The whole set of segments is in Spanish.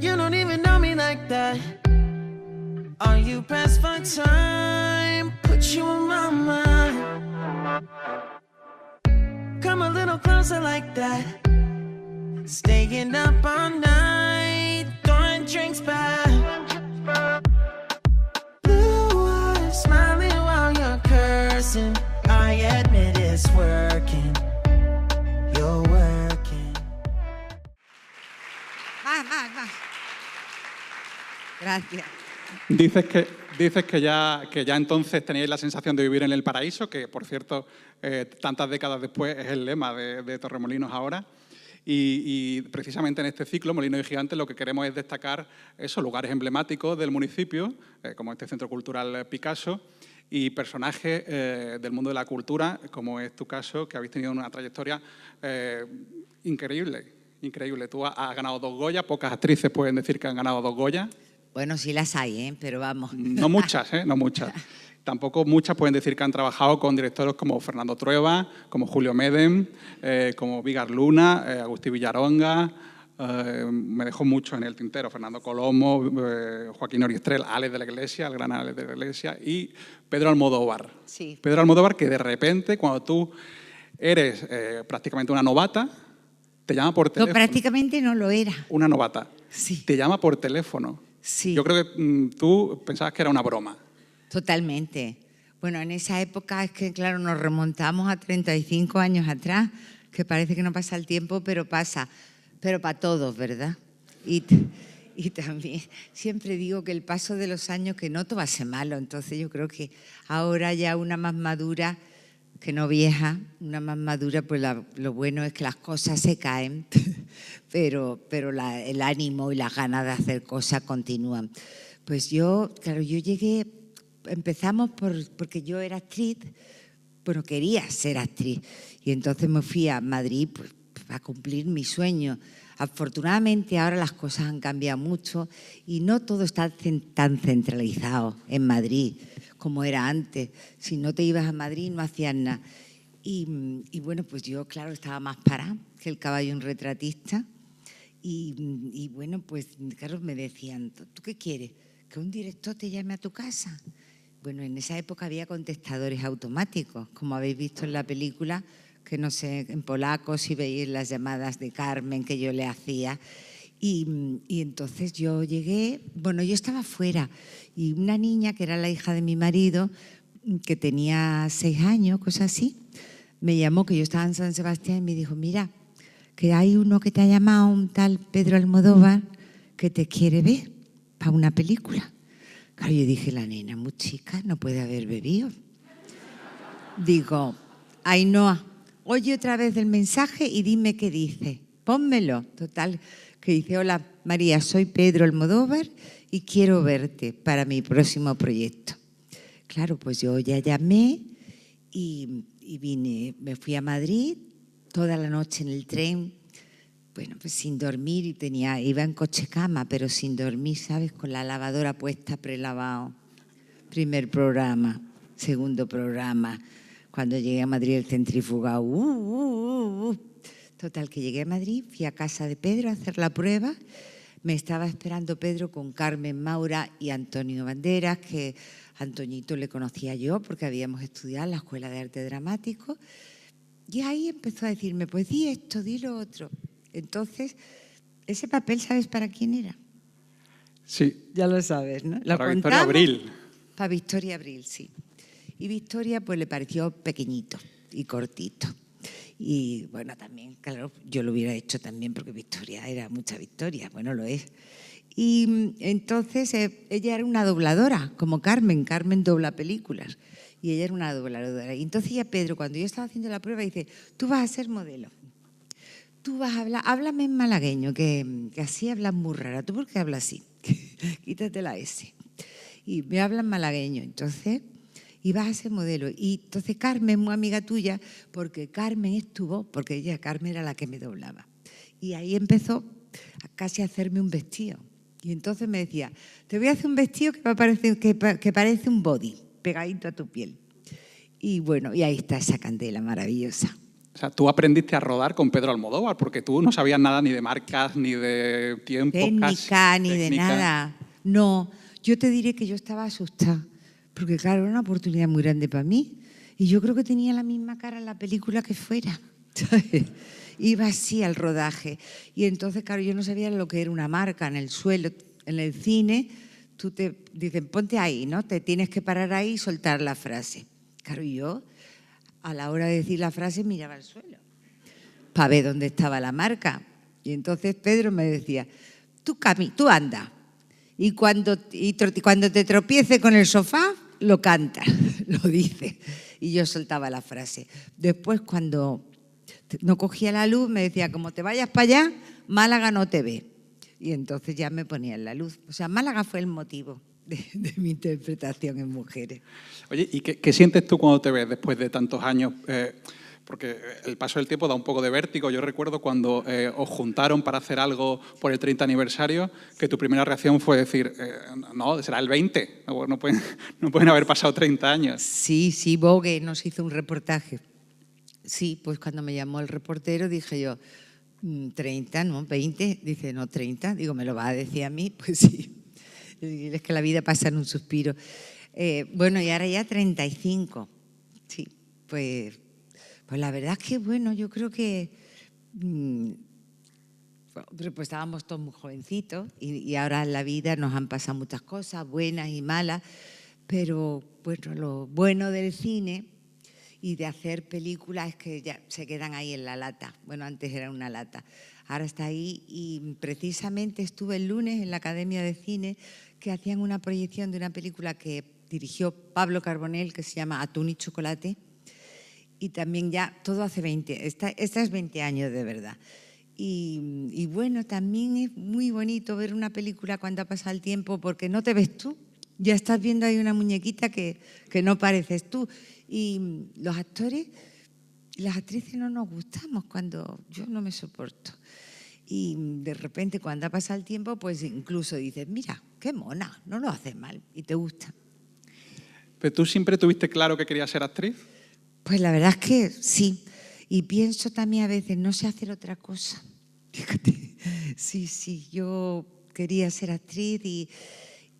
You don't even know me like that. Are you pressed for time? Put you in my mind. Come a little closer like that. Staying up all night, throwing drinks back. Blue eyes smiling while you're cursing. I admit it's working. You're working. Más. Gracias. Dices que ya entonces teníais la sensación de vivir en el paraíso, que por cierto, tantas décadas después es el lema de Torremolinos ahora. Y precisamente en este ciclo, Molinos y Gigantes, lo que queremos es destacar esos lugares emblemáticos del municipio, como este Centro Cultural Picasso, y personajes del mundo de la cultura, como es tu caso, que habéis tenido una trayectoria increíble. Tú has ganado 2 Goya, pocas actrices pueden decir que han ganado 2 Goya. Bueno, sí las hay, pero vamos. No muchas, no muchas. Tampoco muchas pueden decir que han trabajado con directores como Fernando Trueba, como Julio Medem, como Vigar Luna, Agustín Villaronga. Me dejó mucho en el tintero. Fernando Colomo, Joaquín Oriestrel, Alex de la Iglesia, el gran Alex de la Iglesia, y Pedro Almodóvar. Sí. Pedro Almodóvar, que de repente, cuando tú eres prácticamente una novata, te llama por teléfono. No, prácticamente no lo era. Una novata. Sí. Te llama por teléfono. Sí. Yo creo que tú pensabas que era una broma. Totalmente. Bueno, en esa época es que, claro, nos remontamos a 35 años atrás, que parece que no pasa el tiempo, pero pasa. Pero para todos, ¿verdad? Y también siempre digo que el paso de los años, que no todo va a ser malo, entonces yo creo que ahora ya una más madura, que no vieja, una más madura, pues lo bueno es que las cosas se caen, pero el ánimo y las ganas de hacer cosas continúan. Pues yo llegué, empezamos porque yo era actriz, bueno, quería ser actriz, y entonces me fui a Madrid pues, a cumplir mi sueño. Afortunadamente ahora las cosas han cambiado mucho y no todo está tan centralizado en Madrid como era antes. Si no te ibas a Madrid no hacías nada. Y bueno, pues yo, claro, estaba más parada que el caballo en retratista. Y bueno, pues claro, me decían, ¿tú qué quieres? ¿Que un director te llame a tu casa? Bueno, en esa época había contestadores automáticos, como habéis visto en la película, que no sé, en polaco, si veis las llamadas de Carmen que yo le hacía. Y entonces yo llegué, bueno, yo estaba fuera y una niña que era la hija de mi marido, que tenía 6 años, cosas así, me llamó, que yo estaba en San Sebastián, y me dijo, mira, que hay uno que te ha llamado, un tal Pedro Almodóvar, que te quiere ver para una película. Claro, yo dije, la nena muy chica, no puede haber bebido. Digo, Ainhoa, oye otra vez el mensaje y dime qué dice. Pónmelo. Total, que dice, hola María, soy Pedro Almodóvar y quiero verte para mi próximo proyecto. Claro, pues yo ya llamé y vine, me fui a Madrid toda la noche en el tren, bueno, pues sin dormir, y iba en coche cama, pero sin dormir, ¿sabes? Con la lavadora puesta, prelavado. Primer programa, segundo programa. Cuando llegué a Madrid, el centrifugado. Total, que llegué a Madrid, fui a casa de Pedro a hacer la prueba. Me estaba esperando Pedro con Carmen Maura y Antonio Banderas, que a Antoñito le conocía yo porque habíamos estudiado en la Escuela de Arte Dramático. Y ahí empezó a decirme, pues di esto, di lo otro. Entonces, ese papel, ¿sabes para quién era? Sí. Ya lo sabes, ¿no? Para Victoria Abril. Para Victoria Abril, sí. Y Victoria pues le pareció pequeñito y cortito. Y bueno, también, claro, yo lo hubiera hecho también porque Victoria era mucha Victoria, bueno, lo es. Y entonces ella era una dobladora, como Carmen. Carmen dobla películas y ella era una dobladora. Y entonces ya Pedro, cuando yo estaba haciendo la prueba, dice, tú vas a ser modelo. Tú vas a hablar, háblame en malagueño, que así hablas muy rara. ¿Tú por qué hablas así? Quítate la S. Y me hablan malagueño, entonces, y vas a ser modelo. Y entonces Carmen, muy amiga tuya, porque Carmen es tu voz, porque Carmen era la que me doblaba. Y ahí empezó casi a hacerme un vestido. Y entonces me decía, te voy a hacer un vestido que parece un body, pegadito a tu piel. Y bueno, y ahí está esa candela maravillosa. O sea, tú aprendiste a rodar con Pedro Almodóvar, porque tú no sabías nada ni de marcas, ni de tiempo, Técnica, ni de nada. No, yo te diré que yo estaba asustada, porque claro, era una oportunidad muy grande para mí. Y yo creo que tenía la misma cara en la película que fuera. ¿Sabes? Iba así al rodaje. Y entonces, claro, yo no sabía lo que era una marca en el suelo. En el cine, tú te dicen, ponte ahí, ¿no? Te tienes que parar ahí y soltar la frase. Claro, yo, a la hora de decir la frase, miraba al suelo para ver dónde estaba la marca. Y entonces Pedro me decía, tú anda. Y cuando te tropieces con el sofá, lo cantas, lo dices. Y yo soltaba la frase. Después, cuando no cogía la luz, me decía, como te vayas para allá, Málaga no te ve. Y entonces ya me ponía en la luz. O sea, Málaga fue el motivo de mi interpretación en Mujeres. Oye, ¿y qué sientes tú cuando te ves después de tantos años? Porque el paso del tiempo da un poco de vértigo. Yo recuerdo cuando os juntaron para hacer algo por el 30 aniversario, que tu primera reacción fue decir, no, será el 20, no pueden haber pasado 30 años. Sí, Vogue nos hizo un reportaje. Sí, pues cuando me llamó el reportero dije yo, 30, ¿no? 20. Dice, no, 30. Digo, ¿me lo va a decir a mí? Pues sí. Es que la vida pasa en un suspiro. Bueno, y ahora ya 35. Sí, pues la verdad es que, bueno, yo creo que pues estábamos todos muy jovencitos y ahora en la vida nos han pasado muchas cosas, buenas y malas, pero bueno, lo bueno del cine y de hacer películas es que ya se quedan ahí en la lata. Bueno, antes era una lata, ahora está ahí. Y precisamente estuve el lunes en la Academia de Cine, que hacían una proyección de una película que dirigió Pablo Carbonell, que se llama Atún y chocolate. Y también ya todo hace 20, esta es 20 años de verdad. Y bueno, también es muy bonito ver una película cuando ha pasado el tiempo, porque no te ves tú. Ya estás viendo ahí una muñequita que no pareces tú. Y los actores y las actrices no nos gustamos cuando yo no me soporto. Y de repente cuando ha pasado el tiempo, pues incluso dices, mira, qué mona, no lo haces mal y te gusta. ¿Pero tú siempre tuviste claro que querías ser actriz? Pues la verdad es que sí. Y pienso también a veces, no sé hacer otra cosa. Fíjate, sí, yo quería ser actriz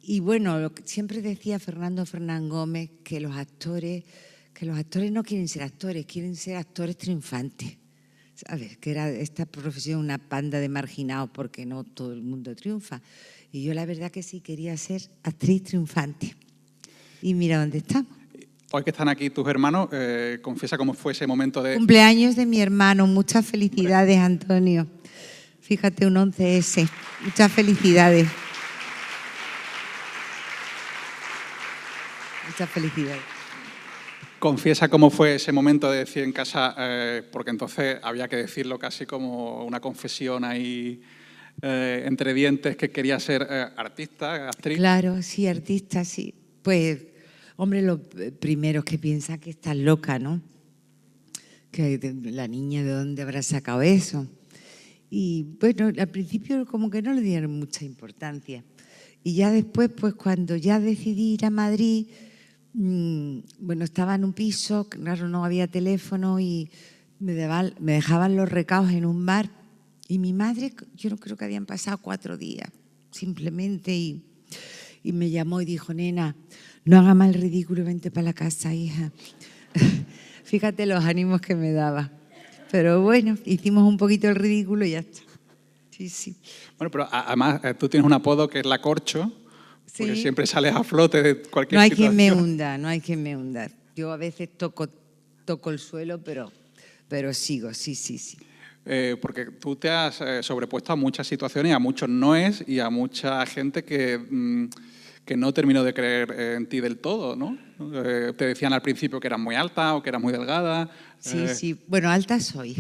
y bueno, lo que siempre decía Fernando Fernán Gómez, que los actores no quieren ser actores, quieren ser actores triunfantes. ¿Sabes? Que era esta profesión una panda de marginados porque no todo el mundo triunfa. Y yo la verdad que sí quería ser actriz triunfante. Y mira dónde estamos. Hoy que están aquí tus hermanos, confiesa cómo fue ese momento de... Cumpleaños de mi hermano, muchas felicidades, Antonio. Fíjate, un 11S, muchas felicidades. Muchas felicidades. Confiesa cómo fue ese momento de decir en casa, porque entonces había que decirlo casi como una confesión ahí entre dientes, que quería ser artista, actriz. Claro, sí, artista, sí. Pues, hombre, lo primero es que piensa que estás loca, ¿no? Que la niña, ¿de dónde habrá sacado eso? Y bueno, al principio como que no le dieron mucha importancia. Y ya después, pues cuando ya decidí ir a Madrid, bueno, estaba en un piso, claro, no había teléfono y me dejaban los recados en un bar. Y mi madre, yo no creo que habían pasado 4 días, simplemente, y me llamó y dijo, nena, no haga mal ridículo, vente para la casa, hija. Fíjate los ánimos que me daba. Pero bueno, hicimos un poquito el ridículo y ya está. Sí. Bueno, pero además tú tienes un apodo que es la Corcho, porque sí. Siempre sales a flote de cualquier situación. No hay quien me hunda. Yo a veces toco el suelo, pero sigo, sí. Porque tú te has sobrepuesto a muchas situaciones, a muchos noes y a mucha gente que no terminó de creer en ti del todo, ¿no? Te decían al principio que eras muy alta o que eras muy delgada. Sí. Bueno, alta soy,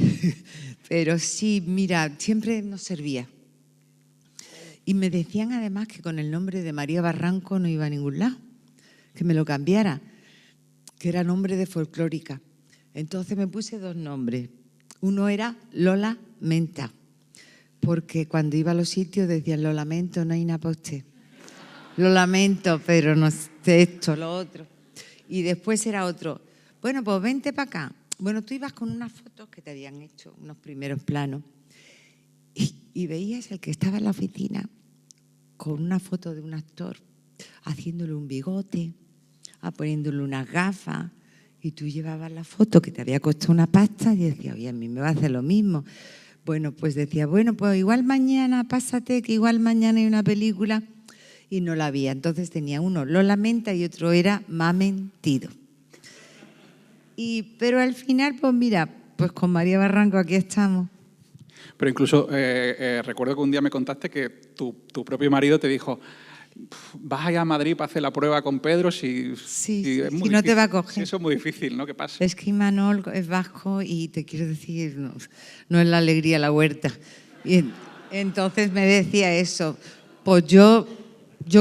pero sí, mira, siempre nos servía. Y me decían además que con el nombre de María Barranco no iba a ningún lado, que me lo cambiara, que era nombre de folclórica. Entonces me puse 2 nombres. Uno era Lola Menta, porque cuando iba a los sitios decían, lo lamento, no hay nada para usted. Lo lamento, pero no sé esto, lo otro. Y después era otro, bueno, pues vente para acá. bueno, tú ibas con unas fotos que te habían hecho, unos primeros planos, y veías el que estaba en la oficina con una foto de un actor haciéndole un bigote, poniéndole unas gafas, y tú llevabas la foto que te había costado una pasta y decías, oye, a mí me va a hacer lo mismo. Bueno, pues decía, bueno, pues igual mañana, pásate, que igual mañana hay una película, y no la había. Entonces tenía uno Lola Menta y otro era M'ha mentido. Pero al final, pues mira, pues con María Barranco aquí estamos. Pero incluso recuerdo que un día me contaste que tu propio marido te dijo, vas allá a Madrid para hacer la prueba con Pedro Sí, es muy si no te va a coger. Sí, eso es muy difícil, ¿no? ¿Qué pasa? Es que Imanol es vasco y te quiero decir, no es la alegría la huerta. Y entonces me decía eso, pues yo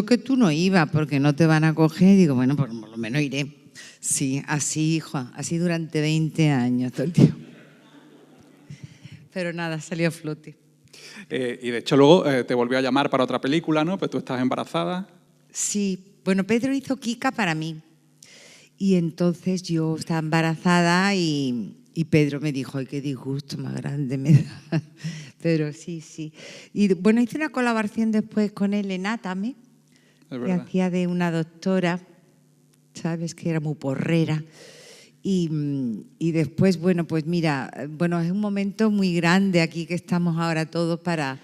que tú no iba porque no te van a coger, y digo, bueno, pues por lo menos iré. Sí, así, hijo, así durante 20 años todo el tiempo. Pero nada, salió a flote. Y de hecho luego te volvió a llamar para otra película, ¿no? Pues tú estabas embarazada. Sí, bueno, Pedro hizo Kika para mí. Y entonces yo estaba embarazada y Pedro me dijo, ay, qué disgusto más grande me da. Pero sí. Y bueno, hice una colaboración después con él en Átame, que hacía de una doctora, ¿sabes? Que era muy porrera. Y después, bueno, pues mira, bueno, es un momento muy grande aquí que estamos ahora todos para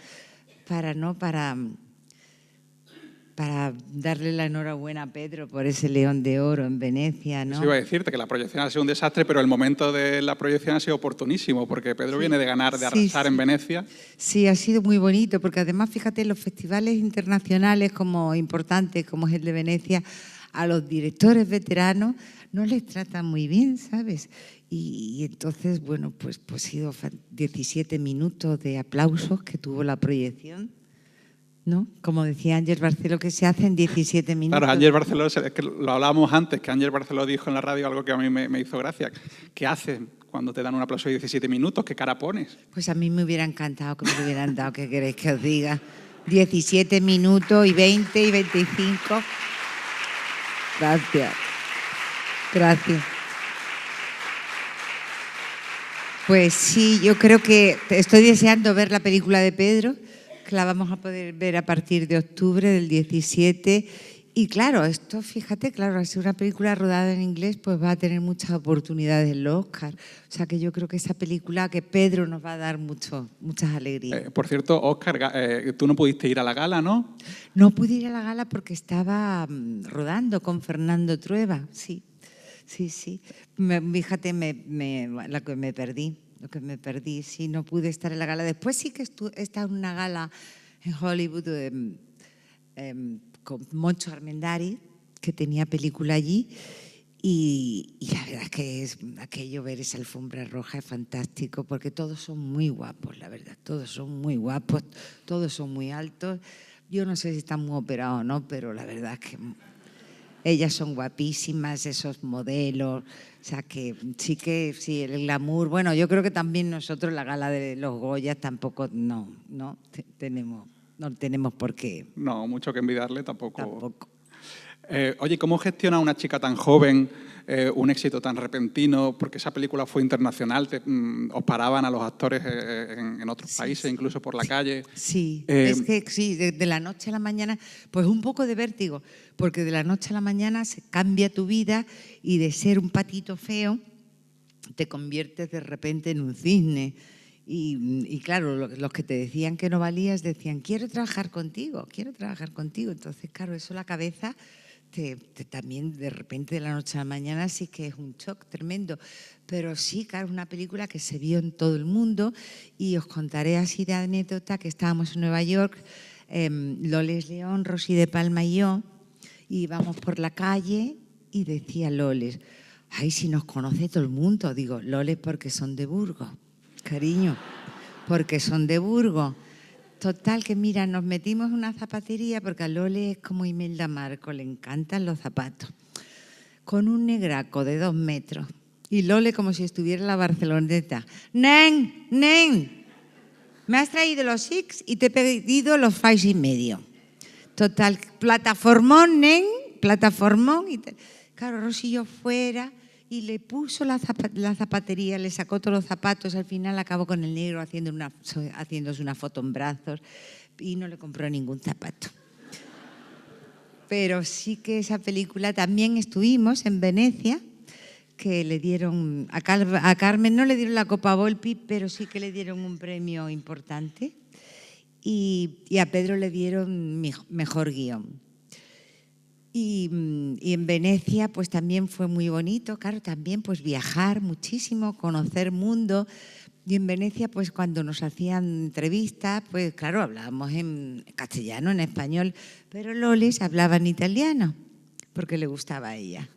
darle la enhorabuena a Pedro por ese León de Oro en Venecia, ¿no? Eso iba a decirte, que la proyección ha sido un desastre, pero el momento de la proyección ha sido oportunísimo, porque Pedro viene de ganar, de arrasar en Venecia. Sí, ha sido muy bonito, porque además, fíjate, los festivales internacionales como importantes, como es el de Venecia, a los directores veteranos no les tratan muy bien, ¿sabes? Y entonces, bueno, pues ha sido 17 minutos de aplausos que tuvo la proyección, ¿no? Como decía Ángel Barceló, que se hace en 17 minutos. Claro, Ángel Barceló, es que lo hablábamos antes, que Ángel Barceló dijo en la radio algo que a mí me hizo gracia. ¿Qué haces cuando te dan un aplauso de 17 minutos? ¿Qué cara pones? Pues a mí me hubiera encantado que me lo hubieran dado, ¿qué queréis que os diga? 17 minutos y 20 y 25. Gracias. Pues sí, yo creo que estoy deseando ver la película de Pedro, que la vamos a poder ver a partir de octubre del 17. Y claro, esto, fíjate, claro, al ser una película rodada en inglés, pues va a tener muchas oportunidades en los Oscar. O sea que yo creo que esa película, que Pedro nos va a dar muchas alegrías. Por cierto, Óscar, tú no pudiste ir a la gala, ¿no? No pude ir a la gala porque estaba rodando con Fernando Trueba, sí. Fíjate, lo que me perdí, sí, no pude estar en la gala. Después sí que he estado en una gala en Hollywood con Moncho Armendariz, que tenía película allí, y la verdad es que aquello, ver esa alfombra roja es fantástico, porque todos son muy guapos, la verdad, todos son muy guapos, todos son muy altos. Yo no sé si están muy operados o no, pero la verdad es que ellas son guapísimas, esos modelos, o sea que sí, el glamour. Bueno, yo creo que también nosotros la gala de los Goyas tampoco no tenemos por qué. No, mucho que envidiarle tampoco. Oye, ¿cómo gestiona una chica tan joven un éxito tan repentino? Porque esa película fue internacional, os paraban a los actores en otros países, incluso por la calle. Sí, es que sí, de la noche a la mañana, pues un poco de vértigo, porque de la noche a la mañana se cambia tu vida y de ser un patito feo te conviertes de repente en un cisne. Y claro, los que te decían que no valías decían, quiero trabajar contigo. Entonces, claro, eso la cabeza también de repente de la noche a la mañana sí que es un shock tremendo. Pero sí, claro, es una película que se vio en todo el mundo, y os contaré así de anécdota que estábamos en Nueva York, Loles León, Rosy de Palma y yo, y íbamos por la calle y decía Loles, ay, si nos conoce todo el mundo. Digo, Loles, porque son de Burgos. Cariño, porque son de Burgos. Total, que mira, nos metimos en una zapatería, porque a Lole es como Imelda Marco, le encantan los zapatos, con un negraco de 2 metros. Y Lole como si estuviera en la Barceloneta. ¡Nen! Me has traído los Six y te he pedido los 5,5. Total, plataformón, nen, plataformón. Claro, Rosy y yo fuera, y le puso la zapatería, le sacó todos los zapatos, al final acabó con el negro haciéndose una foto en brazos y no le compró ningún zapato. Pero sí que esa película también estuvimos en Venecia, que le dieron, a Carmen no le dieron la Copa Volpi, pero sí que le dieron un premio importante y a Pedro le dieron mejor guión. Y en Venecia pues también fue muy bonito, claro, también pues viajar muchísimo, conocer mundo. Y en Venecia pues cuando nos hacían entrevistas, pues claro, hablábamos en castellano, en español, pero Loles hablaba en italiano porque le gustaba a ella.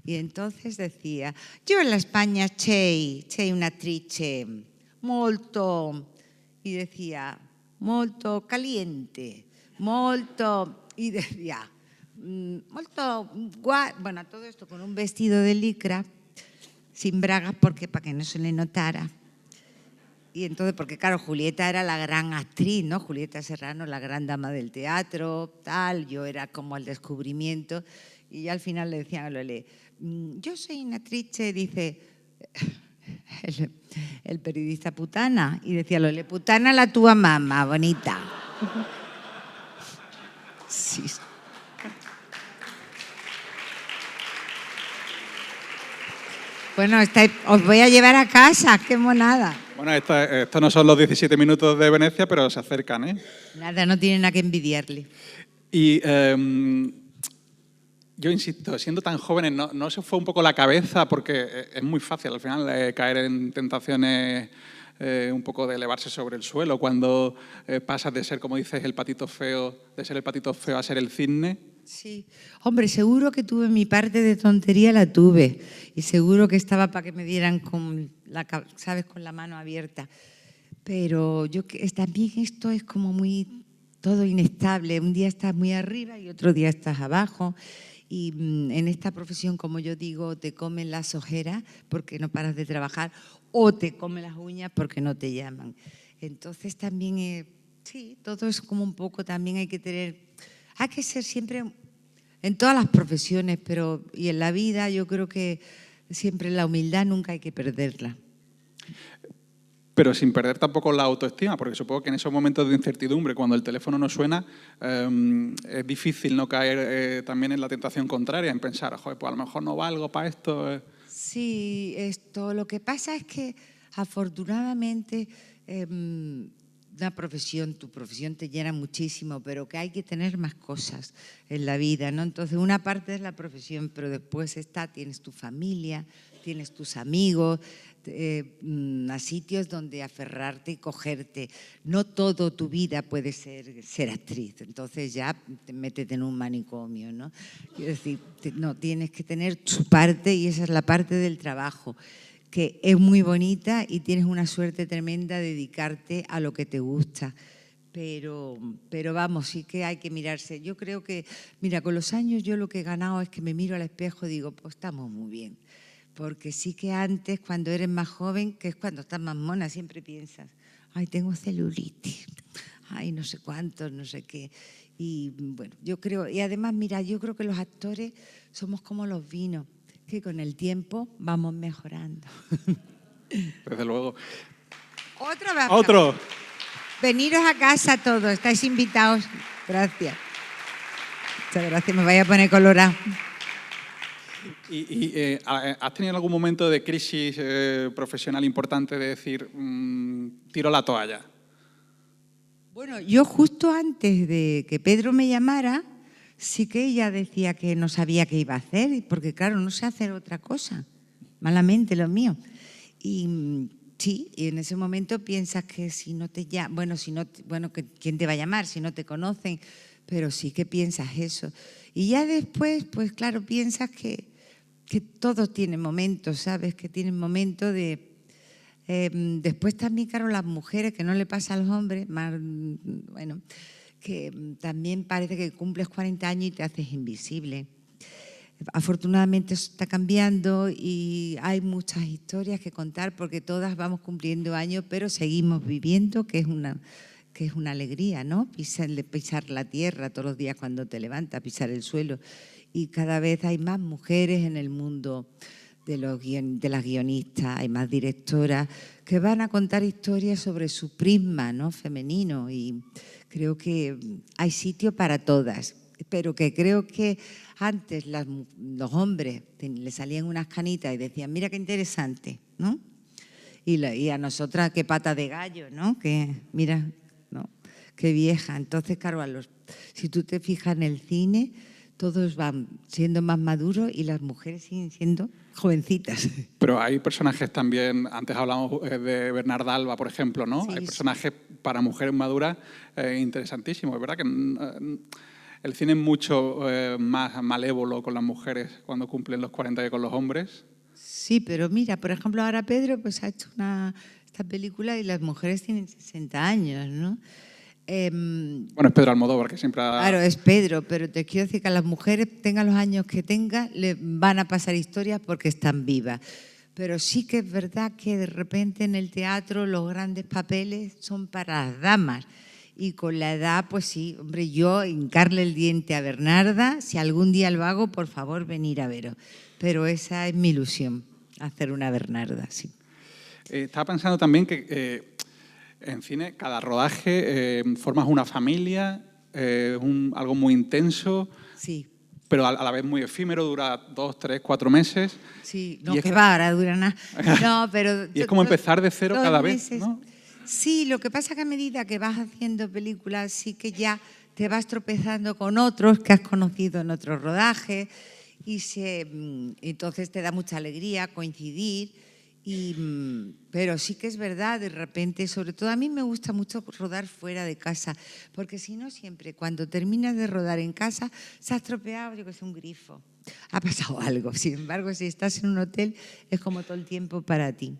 Y entonces decía, yo en la España c'è un'attrice molto, y decía, molto caliente, molto, y decía, molto guay, bueno, todo esto con un vestido de licra, sin bragas, porque para que no se le notara. Y entonces, porque claro, Julieta era la gran actriz, ¿no? Julieta Serrano, la gran dama del teatro, tal, yo era como el descubrimiento, y al final le decían a Lole, yo soy una actriz, dice el periodista putana, y decía Lole, putana la tua mamá, bonita. Sí. Bueno, os voy a llevar a casa, qué monada. Bueno, estos no son los 17 minutos de Venecia, pero se acercan, ¿eh? Nada, no tienen nada que envidiarle. Y yo insisto, siendo tan jóvenes, ¿no se fue un poco la cabeza? Porque es muy fácil al final caer en tentaciones un poco de elevarse sobre el suelo cuando pasas de ser, como dices, el patito feo, de ser el patito feo a ser el cisne. Sí, hombre, seguro que tuve mi parte de tontería, la tuve, y seguro que estaba para que me dieran con la mano abierta. Pero también esto es como muy todo inestable. Un día estás muy arriba y otro día estás abajo. Y en esta profesión, como yo digo, te comen las ojeras porque no paras de trabajar o te comen las uñas porque no te llaman. Entonces también, sí, todo es como un poco, también hay que ser siempre, en todas las profesiones, y en la vida yo creo que siempre la humildad nunca hay que perderla. Pero sin perder tampoco la autoestima, porque supongo que en esos momentos de incertidumbre, cuando el teléfono no suena, es difícil no caer también en la tentación contraria, en pensar, joder, pues a lo mejor no valgo para esto. Sí, lo que pasa es que afortunadamente tu profesión te llena muchísimo, pero que hay que tener más cosas en la vida, ¿no? Entonces, una parte es la profesión, pero después tienes tu familia, tienes tus amigos, a sitios donde aferrarte y cogerte. No todo tu vida puede ser actriz, entonces ya métete en un manicomio, ¿no? Quiero decir, no, tienes que tener tu parte y esa es la parte del trabajo, que es muy bonita y tienes una suerte tremenda de dedicarte a lo que te gusta. Pero vamos, sí que hay que mirarse. Yo creo que, mira, con los años yo lo que he ganado es que me miro al espejo y digo, pues estamos muy bien. Porque sí que antes, cuando eres más joven, que es cuando estás más mona, siempre piensas, ay, tengo celulitis, ay, no sé cuántos, no sé qué. Y bueno, yo creo, y además, mira, yo creo que los actores somos como los vinos, que con el tiempo vamos mejorando. Desde luego. Otro. Veniros a casa todos, estáis invitados. Gracias. Muchas gracias, me voy a poner colorado. ¿Y has tenido algún momento de crisis profesional importante de decir, tiro la toalla? Bueno, yo justo antes de que Pedro me llamara, sí que ella decía que no sabía qué iba a hacer, porque claro, no sé hacer otra cosa, malamente lo mío. Y sí, y en ese momento piensas que si no te llaman, ¿quién te va a llamar si no te conocen? Pero sí que piensas eso. Y ya después, pues claro, piensas que todos tienen momentos, ¿sabes? Que tienen momentos de... después también, claro, las mujeres, que no le pasa a los hombres, que también parece que cumples 40 años y te haces invisible. Afortunadamente eso está cambiando y hay muchas historias que contar porque todas vamos cumpliendo años, pero seguimos viviendo, que es una alegría, ¿no? Pisar la tierra todos los días cuando te levantas, pisar el suelo. Y cada vez hay más mujeres en el mundo de las guionistas, hay más directoras que van a contar historias sobre su prisma, ¿no?, femenino, y creo que hay sitio para todas, pero que creo que antes los hombres le salían unas canitas y decían, mira qué interesante, ¿no? Y a nosotras qué pata de gallo, ¿no? Que mira, ¿no?, qué vieja. Entonces, claro, si tú te fijas en el cine, todos van siendo más maduros y las mujeres siguen siendo jovencitas. Pero hay personajes también, antes hablamos de Bernarda Alba, por ejemplo, ¿no? Sí, hay personajes para mujeres maduras interesantísimos. Es verdad que el cine es mucho más malévolo con las mujeres cuando cumplen los 40 que con los hombres. Sí, pero mira, por ejemplo, ahora Pedro pues, ha hecho esta película y las mujeres tienen 60 años, ¿no? Bueno, es Pedro Almodóvar, que siempre ha... Claro, es Pedro, pero te quiero decir que a las mujeres, tengan los años que tengan, le van a pasar historias porque están vivas. Pero sí que es verdad que de repente en el teatro los grandes papeles son para las damas. Y con la edad, pues sí, hombre, yo hincarle el diente a Bernarda, si algún día lo hago, por favor, venir a veros. Pero esa es mi ilusión, hacer una Bernarda, sí. Estaba pensando también que en cine cada rodaje formas una familia, algo muy intenso, Sí. pero a la vez muy efímero, dura 2, 3, 4 meses. Sí, no, que va, ahora dura nada. No, pero... Y es como empezar de cero cada vez, ¿no? Sí, lo que pasa es que a medida que vas haciendo películas, sí que ya te vas tropezando con otros que has conocido en otros rodajes y entonces te da mucha alegría coincidir. Pero sí que es verdad, de repente, sobre todo a mí me gusta mucho rodar fuera de casa, porque si no siempre cuando terminas de rodar en casa se ha estropeado, yo que sé, un grifo, ha pasado algo. Sin embargo, si estás en un hotel es como todo el tiempo para ti.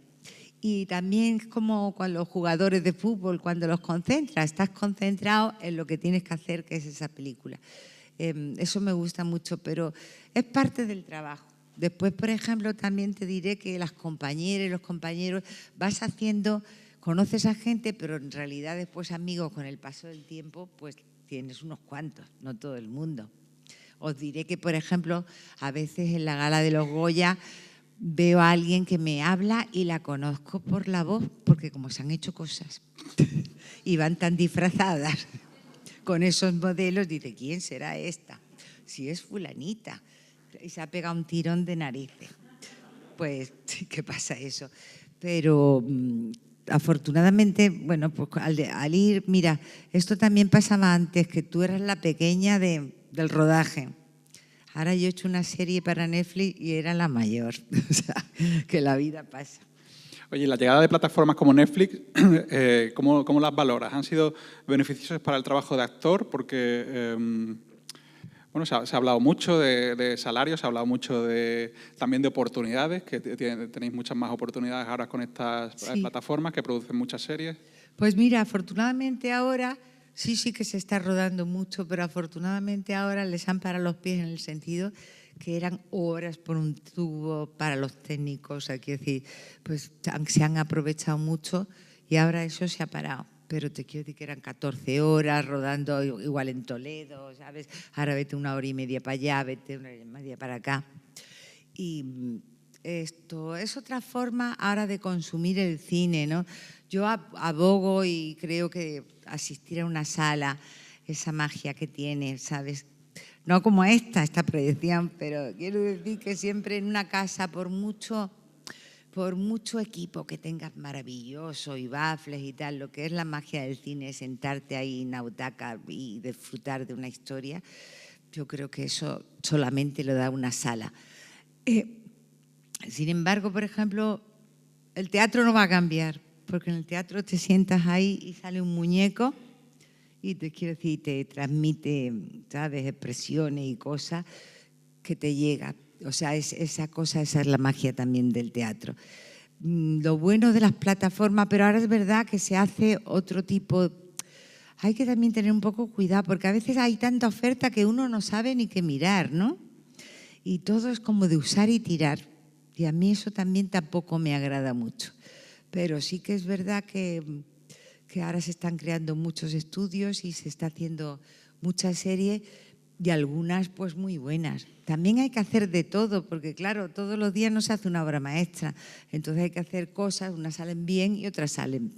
Y también es como con los jugadores de fútbol, cuando los concentras, estás concentrado en lo que tienes que hacer, que es esa película. Eso me gusta mucho, pero es parte del trabajo. Después, por ejemplo, también te diré que las compañeras y los compañeros vas haciendo, conoces a gente, pero en realidad después amigos con el paso del tiempo, pues tienes unos cuantos, no todo el mundo. Os diré que, por ejemplo, a veces en la gala de los Goya veo a alguien que me habla y la conozco por la voz, porque como se han hecho cosas y van tan disfrazadas con esos modelos, dice, ¿quién será esta? Si es fulanita. Y se ha pegado un tirón de narices. Pues, ¿qué pasa eso? Pero afortunadamente, bueno, pues al ir, mira, esto también pasaba antes, que tú eras la pequeña del rodaje. Ahora yo he hecho una serie para Netflix y era la mayor. O sea, que la vida pasa. Oye, la llegada de plataformas como Netflix, ¿cómo las valoras? ¿Han sido beneficiosas para el trabajo de actor? Porque bueno, se ha hablado mucho de salarios, se ha hablado mucho también de oportunidades, que tenéis muchas más oportunidades ahora con estas plataformas que producen muchas series. Pues mira, afortunadamente ahora sí que se está rodando mucho, pero afortunadamente ahora les han parado los pies en el sentido que eran horas por un tubo para los técnicos, hay que decir, pues se han aprovechado mucho y ahora eso se ha parado. Pero te quiero decir que eran 14 horas rodando igual en Toledo, ¿sabes? Ahora vete 1 hora y media para allá, vete 1 hora y media para acá. Y esto es otra forma ahora de consumir el cine, ¿no? Yo abogo y creo que asistir a una sala, esa magia que tiene, ¿sabes? No como esta proyección, pero quiero decir que siempre en una casa, por mucho equipo que tengas maravilloso y baffles y tal, lo que es la magia del cine es sentarte ahí en la butaca y disfrutar de una historia, yo creo que eso solamente lo da una sala. Sin embargo, por ejemplo, el teatro no va a cambiar, porque en el teatro te sientas ahí y sale un muñeco y te quiero decir, te transmite, ¿sabes?, expresiones y cosas que te llegan. O sea, esa es la magia también del teatro. Lo bueno de las plataformas, pero ahora es verdad que se hace otro tipo. Hay que también tener un poco cuidado, porque a veces hay tanta oferta que uno no sabe ni qué mirar, ¿no? Y todo es como de usar y tirar. Y a mí eso también tampoco me agrada mucho. Pero sí que es verdad que ahora se están creando muchos estudios y se está haciendo muchas series, y algunas pues muy buenas. También hay que hacer de todo, porque claro, todos los días no se hace una obra maestra. Entonces hay que hacer cosas, unas salen bien y otras salen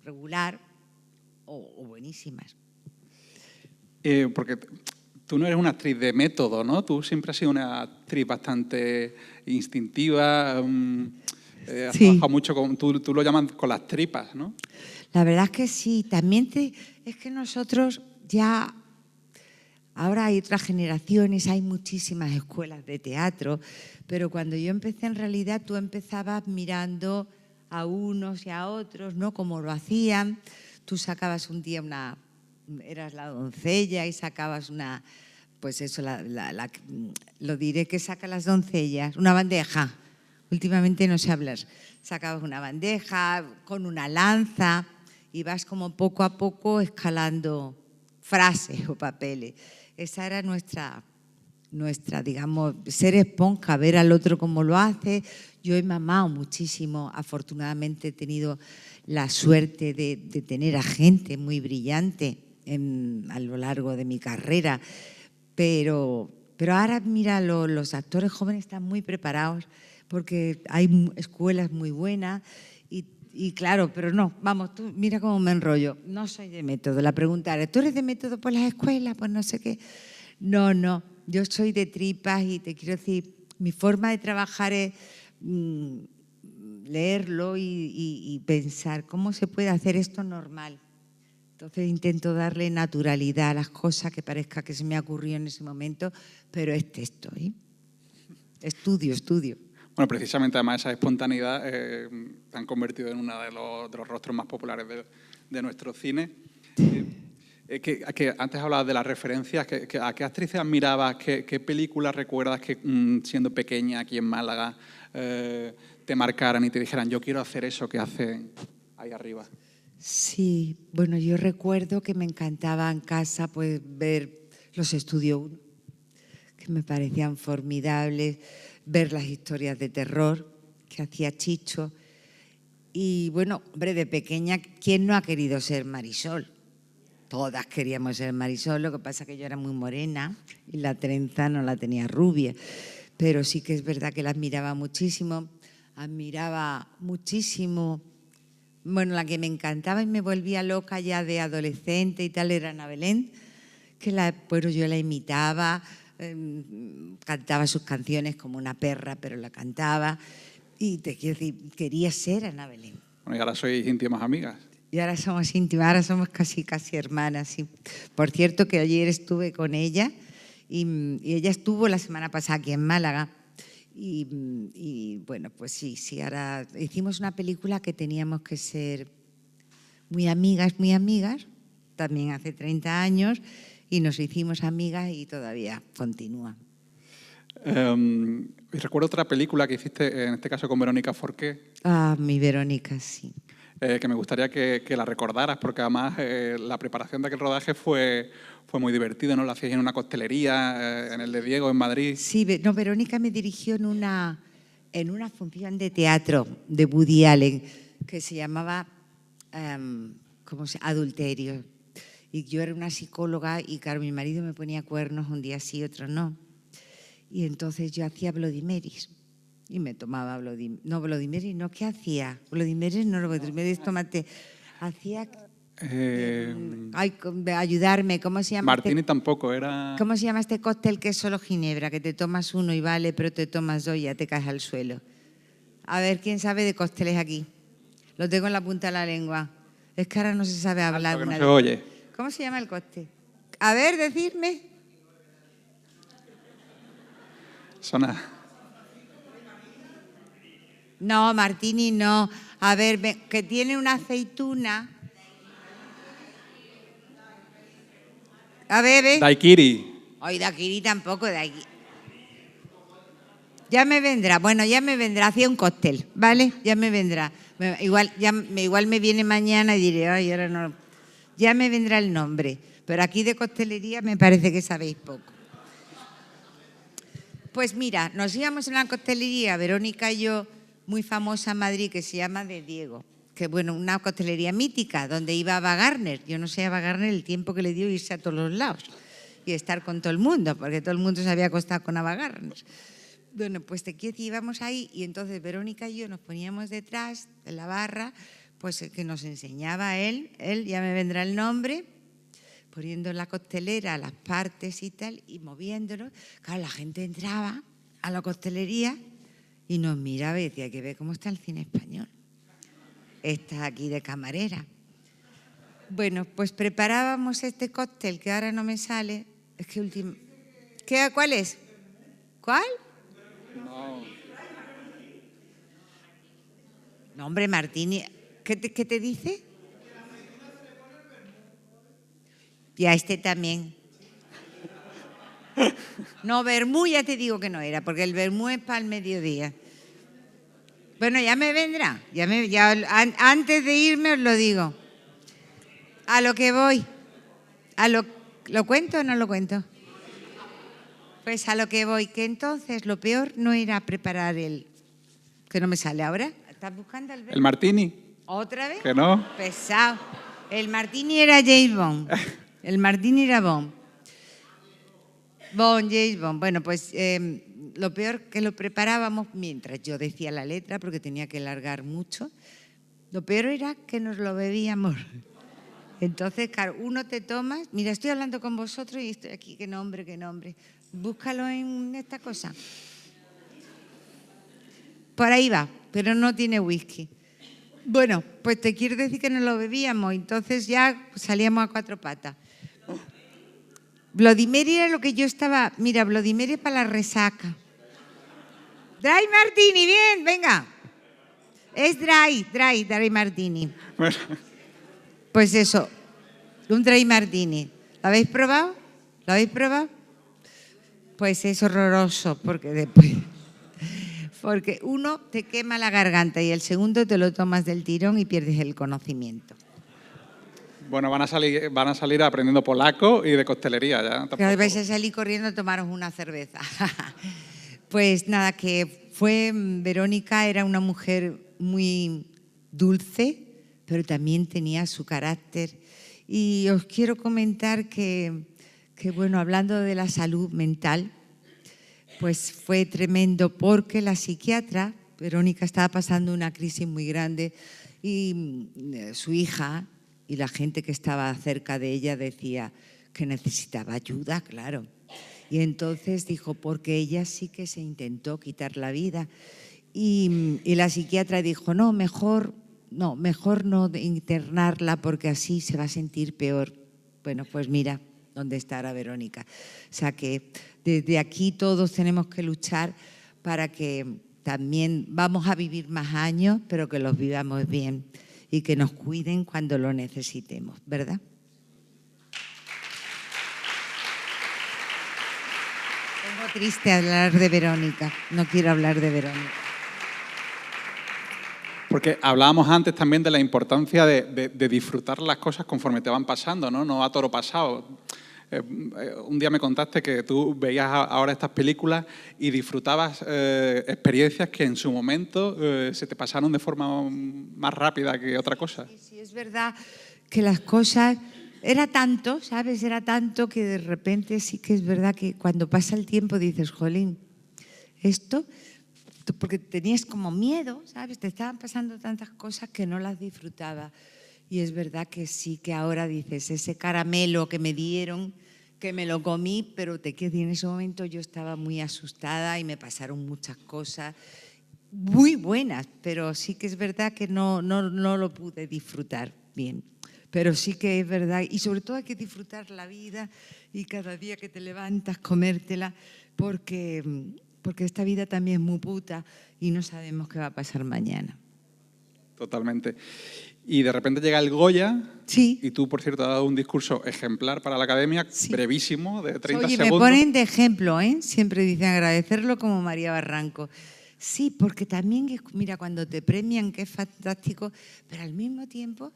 regular o buenísimas. Porque tú no eres una actriz de método, ¿no? Tú siempre has sido una actriz bastante instintiva. Has Sí. trabajado mucho con, tú lo llaman con las tripas, ¿no? La verdad es que sí. También es que nosotros ya... Ahora hay otras generaciones, hay muchísimas escuelas de teatro, pero cuando yo empecé en realidad tú empezabas mirando a unos y a otros, ¿no? Como lo hacían. Tú sacabas un día eras la doncella y sacabas una, pues eso, lo diré que saca las doncellas, una bandeja. Últimamente no sé hablar. Sacabas una bandeja con una lanza y vas como poco a poco escalando frases o papeles. Esa era nuestra, digamos, ser esponja, ver al otro cómo lo hace. Yo he mamado muchísimo, afortunadamente he tenido la suerte de tener a gente muy brillante a lo largo de mi carrera, pero ahora mira, los actores jóvenes están muy preparados porque hay escuelas muy buenas y claro, pero no, vamos, tú mira cómo me enrollo. No soy de método. La pregunta era, ¿tú eres de método por las escuelas? Pues no sé qué. No, yo soy de tripas y te quiero decir, mi forma de trabajar es leerlo y pensar cómo se puede hacer esto normal. Entonces intento darle naturalidad a las cosas, que parezca que se me ha ocurrido en ese momento, pero es texto, ¿eh? Estudio. Bueno, precisamente además esa espontaneidad te han convertido en uno de los rostros más populares de nuestro cine. Que antes hablabas de las referencias, ¿a qué actrices admirabas? ¿Qué películas recuerdas que siendo pequeña aquí en Málaga te marcaran y te dijeran yo quiero hacer eso que hacen ahí arriba? Sí, bueno, yo recuerdo que me encantaba en casa pues ver los Estudio 1, que me parecían formidables, ver las historias de terror que hacía Chicho. Y bueno, hombre, de pequeña, ¿quién no ha querido ser Marisol? Todas queríamos ser Marisol, lo que pasa es que yo era muy morena y la trenza no la tenía rubia. Pero sí que es verdad que la admiraba muchísimo. Bueno, la que me encantaba y me volvía loca ya de adolescente y tal era Ana Belén, que yo la imitaba, cantaba sus canciones como una perra, pero la cantaba. Y te quiero decir, quería ser Ana Belén. Bueno, y ahora sois íntimas amigas. Y ahora somos íntimas, ahora somos casi hermanas. Sí. Por cierto, que ayer estuve con ella y ella estuvo la semana pasada aquí en Málaga. Y bueno, pues sí, ahora hicimos una película que teníamos que ser muy amigas, también hace 30 años, y nos hicimos amigas y todavía continúa. Y recuerdo otra película que hiciste, en este caso con Verónica Forqué. Ah, mi Verónica, sí. Que me gustaría que la recordaras, porque además la preparación de aquel rodaje fue muy divertido, ¿no? Lo hacíais en una costelería, en el de Diego, en Madrid. Sí, no, Verónica me dirigió en una función de teatro de Woody Allen que se llamaba Adulterio. Y yo era una psicóloga y claro, mi marido me ponía cuernos un día sí, otro no. Y entonces yo hacía Bloody Marys. Y me tomaba Bloody Mary, ¿no? ¿Qué hacía? Bloody Marys, tómate. Hacía... ayudarme, ¿cómo se llama? Martini tampoco, era... ¿Cómo se llama este cóctel que es solo ginebra? Que te tomas uno y vale, pero te tomas dos y ya te caes al suelo. A ver, ¿quién sabe de cócteles aquí? Lo tengo en la punta de la lengua. Es que ahora no se sabe hablar. Que no se oye. ¿Cómo se llama el cóctel? A ver, decidme. Sona... No, Martini no. A ver, que tiene una aceituna. A ver, Daiquiri. Ay, daiquiri tampoco, daiquiri. Ya me vendrá, hacía un cóctel, ¿vale? Ya me vendrá. Igual me viene mañana y diré, ay, ahora no. Ya me vendrá el nombre. Pero aquí de costelería me parece que sabéis poco. Pues mira, nos íbamos en una costelería, Verónica y yo, muy famosa en Madrid, que se llama De Diego, que bueno, una costelería mítica, donde iba Ava Gardner. Yo no sé a Ava Gardner el tiempo que le dio irse a todos los lados. y estar con todo el mundo, porque todo el mundo se había acostado con Ava Gardner. Bueno, pues íbamos ahí y entonces Verónica y yo nos poníamos detrás de la barra, pues que nos enseñaba él, ya me vendrá el nombre, poniendo en la costelera las partes y tal, y moviéndonos. Claro, la gente entraba a la costelería y nos miraba y decía, que ve cómo está el cine español. Está aquí de camarera. Bueno, pues preparábamos este cóctel que ahora no me sale. Es que ¿cuál es? ¿Cuál? No, hombre, Martini. ¿Qué te dice? Y a este también. No, vermú ya te digo que no era, porque el vermú es para el mediodía. Bueno, ya me vendrá. Antes de irme os lo digo. A lo que voy. ¿Lo cuento o no lo cuento? Pues a lo que voy, que entonces lo peor no era preparar que no me sale ahora. ¿Estás buscando el martini? ¿Otra vez? Que no. Pesado. El martini era James Bond. El martini era Bond. James Bond. Bueno, pues lo peor que lo preparábamos mientras yo decía la letra, porque tenía que largar mucho. Lo peor era que nos lo bebíamos. Entonces, claro, uno te tomas. Mira, estoy hablando con vosotros y estoy aquí. Qué nombre, qué nombre. Búscalo en esta cosa. Por ahí va, pero no tiene whisky. Bueno, pues te quiero decir que nos lo bebíamos, entonces ya salíamos a cuatro patas. Bloody Mary era lo que yo estaba... Mira, Bloody Mary para la resaca. Dry Martini, bien, venga. Es Dry Martini. Bueno. Pues eso, un Dry Martini. ¿Lo habéis probado? ¿Lo habéis probado? Pues es horroroso, porque uno te quema la garganta y el segundo te lo tomas del tirón y pierdes el conocimiento. Bueno, van a salir aprendiendo polaco y de costelería ya. Claro, vais a salir corriendo a tomaros una cerveza. Pues nada, que Verónica era una mujer muy dulce, pero también tenía su carácter. Y os quiero comentar que bueno, hablando de la salud mental, pues fue tremendo porque la psiquiatra, Verónica, estaba pasando una crisis muy grande y su hija y la gente que estaba cerca de ella decía que necesitaba ayuda, claro. Y entonces dijo, porque ella sí que se intentó quitar la vida. Y la psiquiatra dijo, no, mejor no internarla porque así se va a sentir peor. Bueno, pues mira dónde está ahora Verónica. O sea que desde aquí todos tenemos que luchar para que también vamos a vivir más años, pero que los vivamos bien y que nos cuiden cuando lo necesitemos, ¿verdad? Tengo triste hablar de Verónica, no quiero hablar de Verónica. Porque hablábamos antes también de la importancia de disfrutar las cosas conforme te van pasando, ¿no? No a toro pasado. Un día me contaste que tú veías ahora estas películas y disfrutabas experiencias que en su momento se te pasaron de forma más rápida que otra cosa. Sí, es verdad que las cosas... Era tanto, ¿sabes? Era tanto que de repente sí que es verdad que cuando pasa el tiempo dices, jolín, esto... Porque tenías como miedo, ¿sabes? Te estaban pasando tantas cosas que no las disfrutaba. Y es verdad que sí, que ahora dices, ese caramelo que me dieron, que me lo comí, pero te quedé en ese momento yo estaba muy asustada y me pasaron muchas cosas muy buenas, pero sí que es verdad que no lo pude disfrutar bien. Pero sí que es verdad, y sobre todo hay que disfrutar la vida y cada día que te levantas, comértela, porque esta vida también es muy puta y no sabemos qué va a pasar mañana. Totalmente. Y de repente llega el Goya, sí. Y tú, por cierto, has dado un discurso ejemplar para la Academia, sí. Brevísimo, de 30 segundos. Me ponen de ejemplo, ¿eh? Siempre dicen agradecerlo como María Barranco. Sí, porque también, mira, cuando te premian, que es fantástico, pero al mismo tiempo,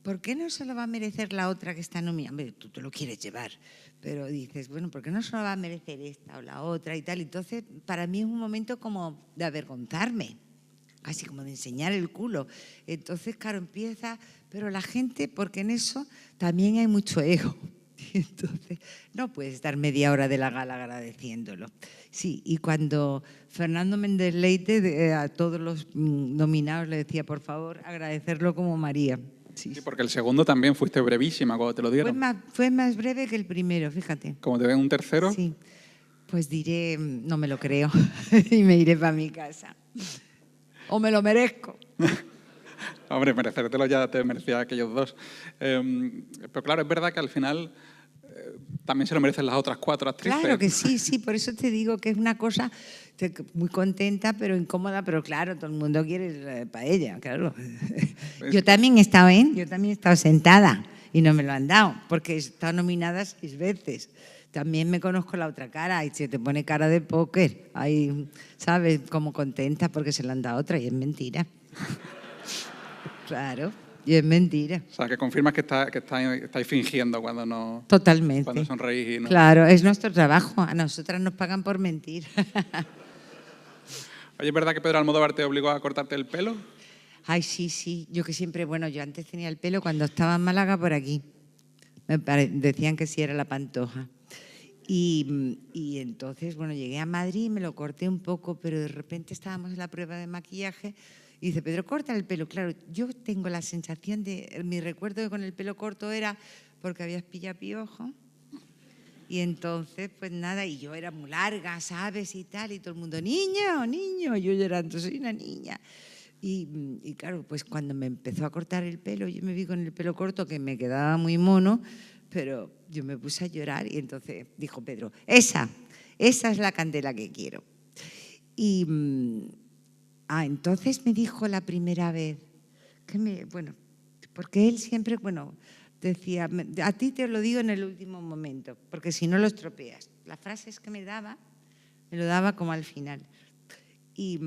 ¿por qué no se lo va a merecer la otra que está nominada? Hombre, tú te lo quieres llevar, pero dices, bueno, ¿por qué no se lo va a merecer esta o la otra y tal? Entonces, para mí es un momento como de avergonzarme, casi como de enseñar el culo. Entonces, claro, empieza, pero la gente, porque en eso también hay mucho ego. Y entonces no puedes estar media hora de la gala agradeciéndolo. Sí, y cuando Fernando Méndez Leite a todos los nominados le decía, por favor, agradecerlo como María. Sí, Sí, porque el segundo también fuiste brevísima cuando te lo dieron. fue más breve que el primero, fíjate. Como te ven un tercero, Sí, pues diré, no me lo creo y me iré para mi casa. O me lo merezco. hombre, merecértelo ya te merecía aquellos dos. Pero claro, es verdad que al final también se lo merecen las otras 4 actrices. Claro que sí, sí, por eso te digo que es una cosa muy contenta, pero incómoda, pero claro, todo el mundo quiere paella, claro. Yo también he estado sentada y no me lo han dado, porque he estado nominada 6 veces. También me conozco la otra cara y se te pone cara de póker. Ahí, ¿sabes? Como contenta porque se la han dado otra y es mentira. Claro, y es mentira. O sea, que confirmas que estáis fingiendo cuando no... Totalmente. Cuando sonreís y no... Claro, es nuestro trabajo. A nosotras nos pagan por mentir. Oye, ¿es verdad que Pedro Almodóvar te obligó a cortarte el pelo? Ay, sí, sí. Yo que siempre, bueno, yo antes tenía el pelo cuando estaba en Málaga por aquí. Decían que sí era la Pantoja. Y entonces, bueno, llegué a Madrid y me lo corté un poco, pero de repente estábamos en la prueba de maquillaje y dice, Pedro, corta el pelo. Claro, yo tengo la sensación mi recuerdo de con el pelo corto era porque habías pillado piojo. Y entonces, pues nada, y yo era muy larga, ¿sabes? Y tal, y todo el mundo, niño, niño, yo llorando, soy una niña. Y claro, pues cuando me empezó a cortar el pelo, yo me vi con el pelo corto que me quedaba muy mono, pero yo me puse a llorar y entonces dijo Pedro, esa es la candela que quiero. Y entonces me dijo la primera vez, bueno, porque él siempre, bueno, decía, a ti te lo digo en el último momento, porque si no lo estropeas. Las frases que me lo daba como al final. Y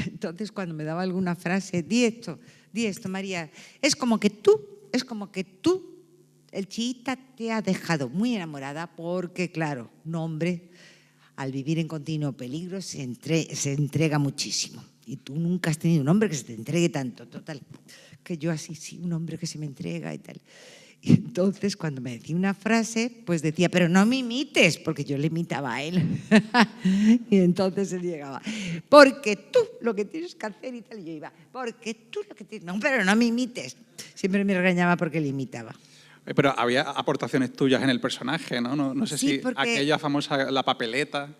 entonces cuando me daba alguna frase, di esto, María, es como que tú, el chiita te ha dejado muy enamorada porque, claro, un hombre al vivir en continuo peligro se entrega muchísimo. Y tú nunca has tenido un hombre que se te entregue tanto, total. Que yo así, sí, un hombre que se me entrega y tal. Y entonces cuando me decía una frase, pues decía, pero no me imites, porque yo le imitaba a él. Y entonces él llegaba, porque tú lo que tienes que hacer y tal. Y yo iba, porque tú lo que tienes... No, pero no me imites. Siempre me regañaba porque le imitaba. Pero había aportaciones tuyas en el personaje, ¿no? No sé Sí, si porque... aquella famosa, la papeleta,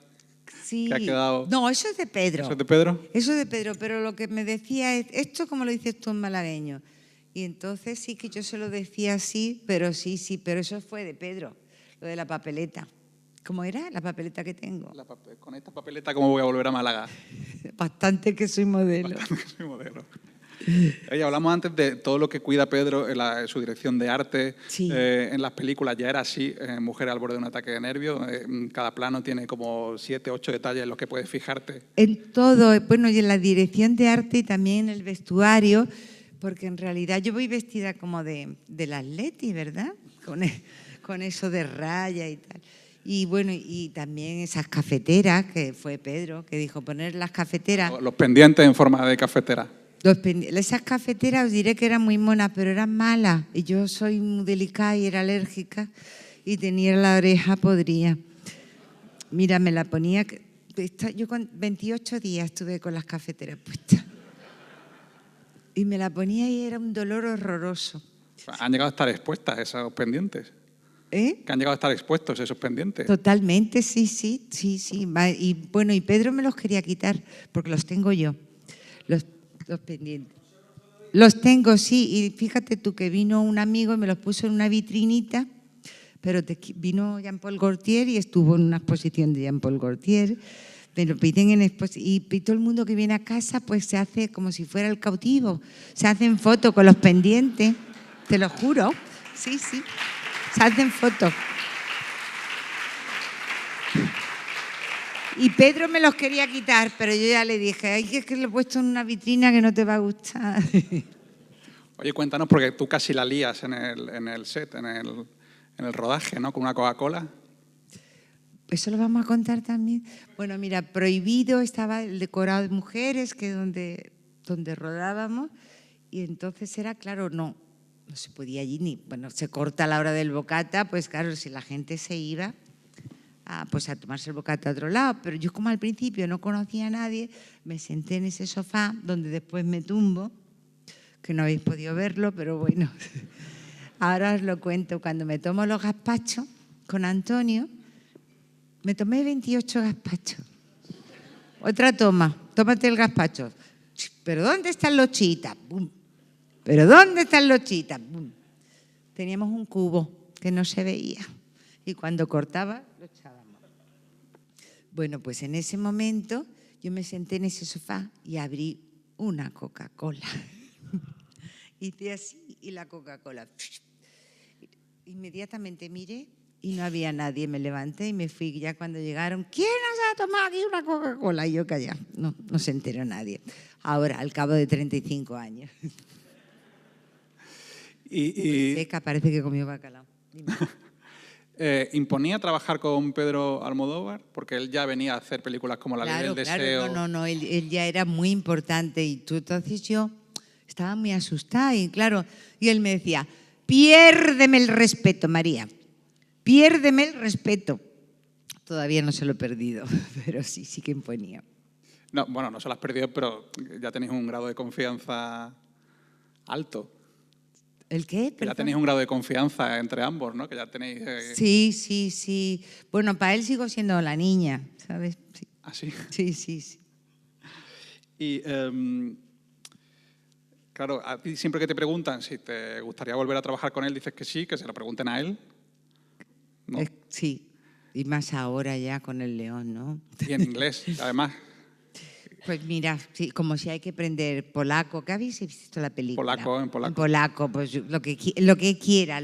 sí. que ha quedado... No, eso es de Pedro. ¿Eso es de Pedro? Eso es de Pedro, pero lo que me decía es, esto como lo dices tú en malagueño. Y entonces sí que yo se lo decía así, pero pero eso fue de Pedro, lo de la papeleta. ¿Cómo era la papeleta que tengo? Con esta papeleta, ¿cómo voy a volver a Málaga? Bastante que soy modelo. Bastante que soy modelo. Oye, hablamos antes de todo lo que cuida Pedro en su dirección de arte, Sí. En las películas ya era así, Mujer al borde de un ataque de nervios, cada plano tiene como 7, 8 detalles en los que puedes fijarte. En todo, bueno, y en la dirección de arte y también en el vestuario, porque en realidad yo voy vestida como de las Leti, ¿verdad? Con eso de raya y tal. Y bueno, y también esas cafeteras, que fue Pedro, que dijo poner las cafeteras. Los pendientes en forma de cafetera. Esas cafeteras os diré que eran muy monas, pero eran malas. Y yo soy muy delicada y era alérgica y tenía la oreja podrida. Mira, me la ponía... Yo con 28 días estuve con las cafeteras puestas. Y me la ponía y era un dolor horroroso. ¿Han llegado a estar expuestas esos pendientes? ¿Eh? ¿Que han llegado a estar expuestos esos pendientes? Totalmente, sí. Y bueno, y Pedro me los quería quitar porque los tengo yo. Los pendientes. Los tengo, sí, y fíjate tú que vino un amigo y me los puso en una vitrinita, pero vino Jean-Paul Gaultier y estuvo en una exposición de Jean-Paul Gaultier, me lo piden en exposición, y todo el mundo que viene a casa pues se hace como si fuera el cautivo, se hacen fotos con los pendientes, te lo juro, sí, se hacen fotos. Y Pedro me los quería quitar, pero yo ya le dije, ay, es que lo he puesto en una vitrina que no te va a gustar. Oye, cuéntanos, porque tú casi la lías en el set, en el rodaje, ¿no? Con una Coca-Cola. ¿Eso lo vamos a contar también? Bueno, mira, prohibido estaba el decorado de mujeres, que es donde rodábamos, y entonces era, claro, no no se podía allí ni, bueno, se corta a la hora del bocata, pues claro, si la gente se iba pues a tomarse el bocata a otro lado, pero yo como al principio no conocía a nadie, me senté en ese sofá donde después me tumbo, que no habéis podido verlo, pero bueno, ahora os lo cuento. Cuando me tomo los gazpachos con Antonio, me tomé 28 gazpachos. Otra toma, tómate el gazpacho. ¿Pero dónde están los chiitas? ¡Bum! ¿Pero dónde están los chiitas? ¡Bum! Teníamos un cubo que no se veía y cuando cortaba lo echábamos. Bueno, pues en ese momento yo me senté en ese sofá y abrí una Coca-Cola. Hice así y la Coca-Cola. Inmediatamente miré y no había nadie. Me levanté y me fui. Ya cuando llegaron, ¿quién nos ha tomado aquí una Coca-Cola? Y yo callé. No se enteró nadie. Ahora, al cabo de 35 años. Seca, parece que comió bacalao. Dime. ¿Imponía trabajar con Pedro Almodóvar? Porque él ya venía a hacer películas como La Ley del Deseo. Claro, no, él ya era muy importante y entonces yo estaba muy asustada y claro, y él me decía, piérdeme el respeto, María, piérdeme el respeto. Todavía no se lo he perdido, pero sí que imponía. No, bueno, no se lo has perdido, pero ya tenéis un grado de confianza alto. ¿El qué? Que ya tenéis un grado de confianza entre ambos, ¿no? Que ya tenéis... Sí. Bueno, para él sigo siendo la niña, ¿sabes? Sí. ¿Ah, sí? Sí. Y, claro, a ti siempre que te preguntan si te gustaría volver a trabajar con él, dices que sí, que se lo pregunten a él, ¿no? Sí, y más ahora ya con el León, ¿no? Y en inglés, además. Pues mira, sí, como si hay que aprender polaco. ¿Qué habéis visto la película? En polaco. En polaco, pues lo que quiera.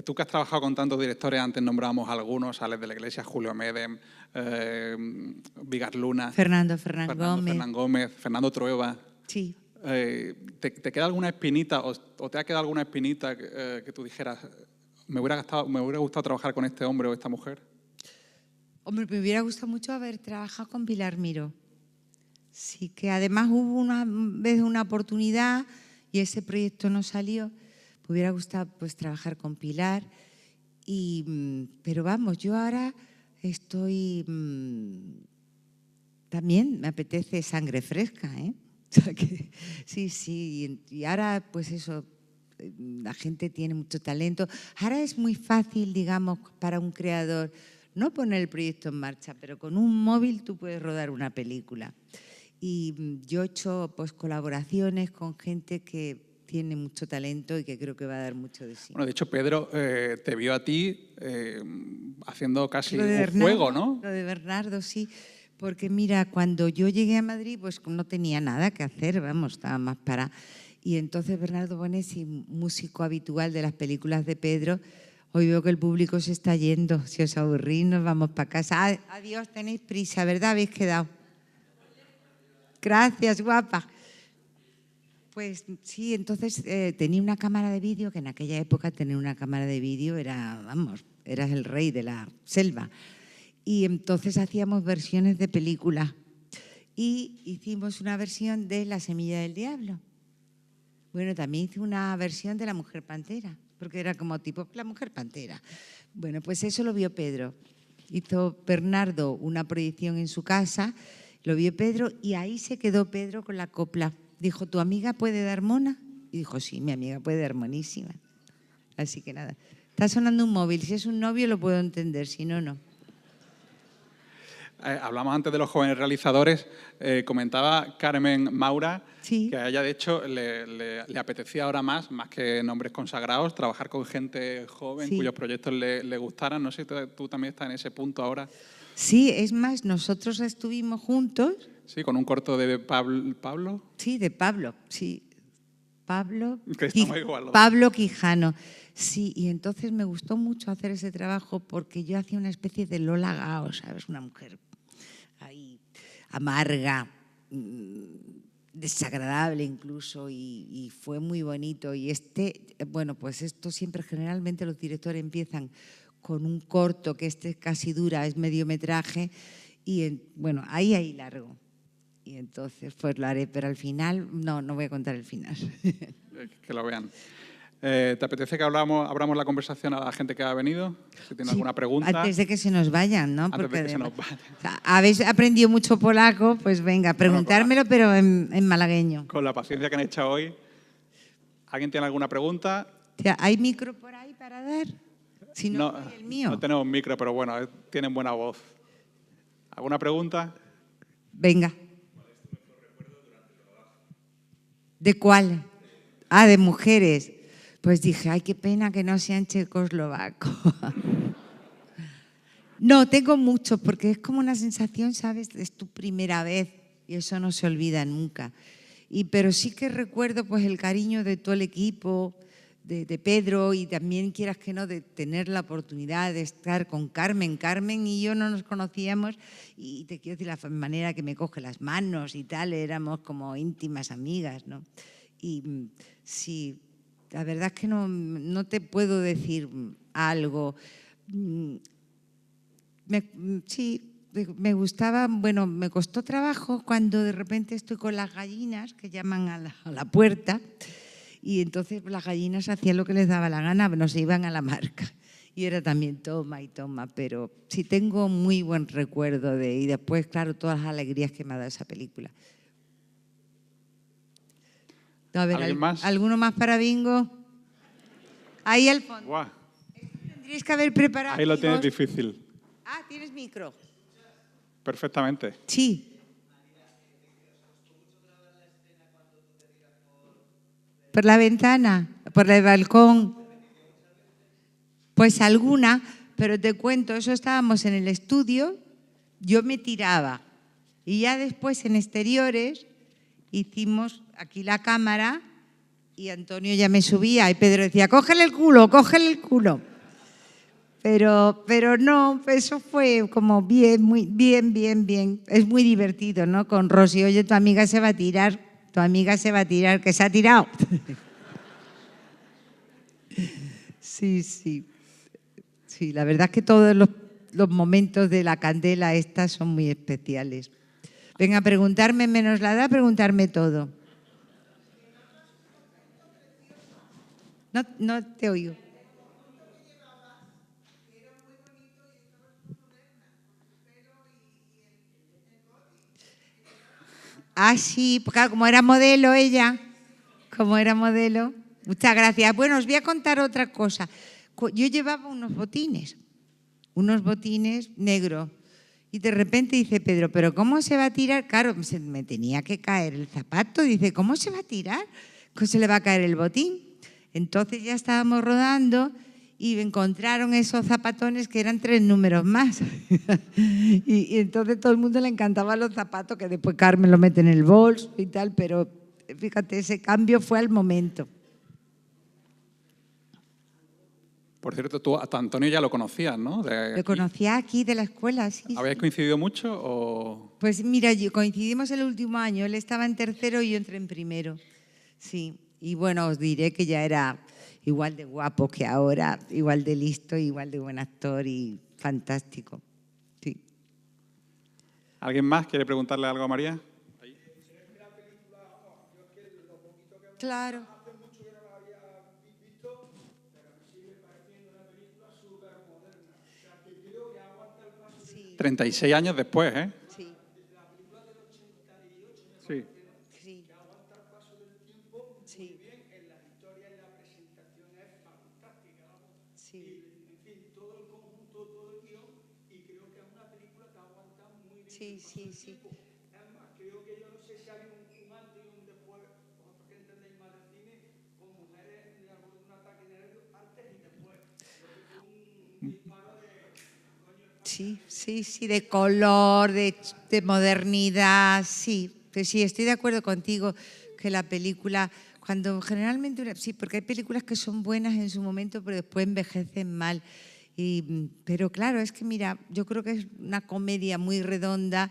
Tú que has trabajado con tantos directores, antes nombrábamos algunos, Alex de la Iglesia, Julio Medem, Vigas Luna, Fernando Gómez, Fernando Trueba. Sí. ¿Te queda alguna espinita o te ha quedado alguna espinita que tú dijeras, me hubiera gustado trabajar con este hombre o esta mujer? Hombre, me hubiera gustado mucho haber trabajado con Pilar Miró. Sí, que además hubo una vez una oportunidad y ese proyecto no salió. Me hubiera gustado pues trabajar con Pilar. Pero vamos, yo ahora estoy... también me apetece sangre fresca, ¿eh? O sea que, sí. Y ahora pues eso, la gente tiene mucho talento. Ahora es muy fácil, digamos, para un creador... No poner el proyecto en marcha, pero con un móvil tú puedes rodar una película. Y yo he hecho pues, colaboraciones con gente que tiene mucho talento y que creo que va a dar mucho de sí. Bueno, de hecho, Pedro te vio a ti haciendo casi un juego, ¿no? Lo de Bernardo, sí. Porque mira, cuando yo llegué a Madrid, pues no tenía nada que hacer, vamos, estaba más para... Y entonces Bernardo Bonesi, músico habitual de las películas de Pedro... Hoy veo que el público se está yendo. Si os aburrís, nos vamos para casa. Adiós, tenéis prisa, ¿verdad? Habéis quedado. Gracias, guapa. Pues sí, entonces tenía una cámara de vídeo, que en aquella época tener una cámara de vídeo era, vamos, eras el rey de la selva. Y entonces hacíamos versiones de películas. Y hicimos una versión de La Semilla del Diablo. Bueno, también hice una versión de La Mujer Pantera, porque era como tipo La Mujer Pantera. Bueno, pues eso lo vio Pedro. Hizo Bernardo una proyección en su casa, lo vio Pedro y ahí se quedó Pedro con la copla. Dijo, ¿tu amiga puede dar mona? Y dijo, sí, mi amiga puede dar monísima. Así que nada, está sonando un móvil. Si es un novio lo puedo entender, si no, no. Hablamos antes de los jóvenes realizadores. Comentaba Carmen Maura que a ella, de hecho, le apetecía ahora más que nombres consagrados, trabajar con gente joven cuyos proyectos le gustaran. No sé si tú también estás en ese punto ahora. Sí, es más, nosotros estuvimos juntos. Sí, con un corto de Pablo. Sí, de Pablo, sí. Pablo Quijano. Sí, y entonces me gustó mucho hacer ese trabajo porque yo hacía una especie de Lola Gao, ¿sabes? Una mujer ahí amarga, desagradable incluso, y fue muy bonito. Y bueno, pues esto siempre, generalmente los directores empiezan con un corto que casi dura, es mediometraje, y bueno, ahí largo. Y entonces pues lo haré, pero al final, no voy a contar el final. que lo vean. ¿Te apetece que abramos la conversación a la gente que ha venido? Si tiene alguna pregunta. Antes de que se nos vayan, ¿no? Antes de que se nos vayan. O sea, habéis aprendido mucho polaco, pues venga, preguntármelo, pero en malagueño. Con la paciencia que han hecho hoy. ¿Alguien tiene alguna pregunta? Tía, ¿hay micro por ahí para dar? Si no, No, el mío. no tenemos micro, pero bueno, tienen buena voz. ¿Alguna pregunta? Venga. ¿De cuál? Ah, de mujeres. Pues dije, ay, qué pena que no sean checoslovacos. No, tengo muchos, porque es como una sensación, ¿sabes? Es tu primera vez y eso no se olvida nunca. Pero sí que recuerdo pues el cariño de todo el equipo, de Pedro, y también, quieras que no, de tener la oportunidad de estar con Carmen. Carmen y yo no nos conocíamos y te quiero decir, la manera que me coge las manos y tal, éramos como íntimas amigas, ¿no? Y sí, la verdad es que no te puedo decir algo. Sí, me gustaba, bueno, me costó trabajo cuando de repente estoy con las gallinas que llaman a la puerta y entonces las gallinas hacían lo que les daba la gana, no se iban a la marca. Y era también toma y toma, pero sí tengo muy buen recuerdo y después, claro, todas las alegrías que me ha dado esa película. A ver, ¿Alguien más? ¿Alguno más para bingo? Ahí al fondo. Guau. Tendríais que haber preparado. Ahí lo tienes amigos. difícil. Ah, ¿tienes micro? Perfectamente. Sí. ¿Por la ventana? ¿Por el balcón? Pues alguna, pero te cuento, eso estábamos en el estudio, yo me tiraba y ya después en exteriores hicimos aquí la cámara y Antonio ya me subía y Pedro decía, cógele el culo, cógele el culo. Pero no, eso fue como bien, muy bien, bien, bien. Es muy divertido, ¿no? Con Rosy, oye, tu amiga se va a tirar, que se ha tirado. Sí, sí. Sí, la verdad es que todos los momentos de la candela esta son muy especiales. Venga, preguntarme menos la edad, preguntarme todo. No te oigo. Ah, sí, pues claro, como era modelo ella, Muchas gracias. Bueno, os voy a contar otra cosa. Yo llevaba unos botines negros. Y de repente dice Pedro, ¿pero cómo se va a tirar? Claro, me tenía que caer el zapato. Dice, ¿cómo se va a tirar? ¿Cómo se le va a caer el botín? Entonces ya estábamos rodando y encontraron esos zapatones que eran 3 números más. y entonces todo el mundo le encantaban los zapatos, que después Carmen lo mete en el bolso y tal, pero fíjate, ese cambio fue al momento. Por cierto, tú a Antonio ya lo conocías, ¿no? Lo conocía aquí de la escuela, sí. ¿Habéis coincidido mucho o...? Pues mira, coincidimos el último año. Él estaba en tercero y yo entré en primero. Sí, y bueno, os diré que ya era igual de guapo que ahora, igual de listo, igual de buen actor y fantástico. Sí. ¿Alguien más quiere preguntarle algo a María? Claro. 36 años después, ¿eh? Sí. Sí. Sí. Sí. Sí. Sí, sí, sí. Creo que yo no sé si hay un antes y un después, vosotros que entendéis más de cine, con mujeres de algún ataque de nervios antes y después. Un disparo de... Sí, sí, sí, de color, de modernidad, sí. Pues sí, estoy de acuerdo contigo que la película, cuando generalmente, sí, porque hay películas que son buenas en su momento, pero después envejecen mal. Pero claro, es que mira, yo creo que es una comedia muy redonda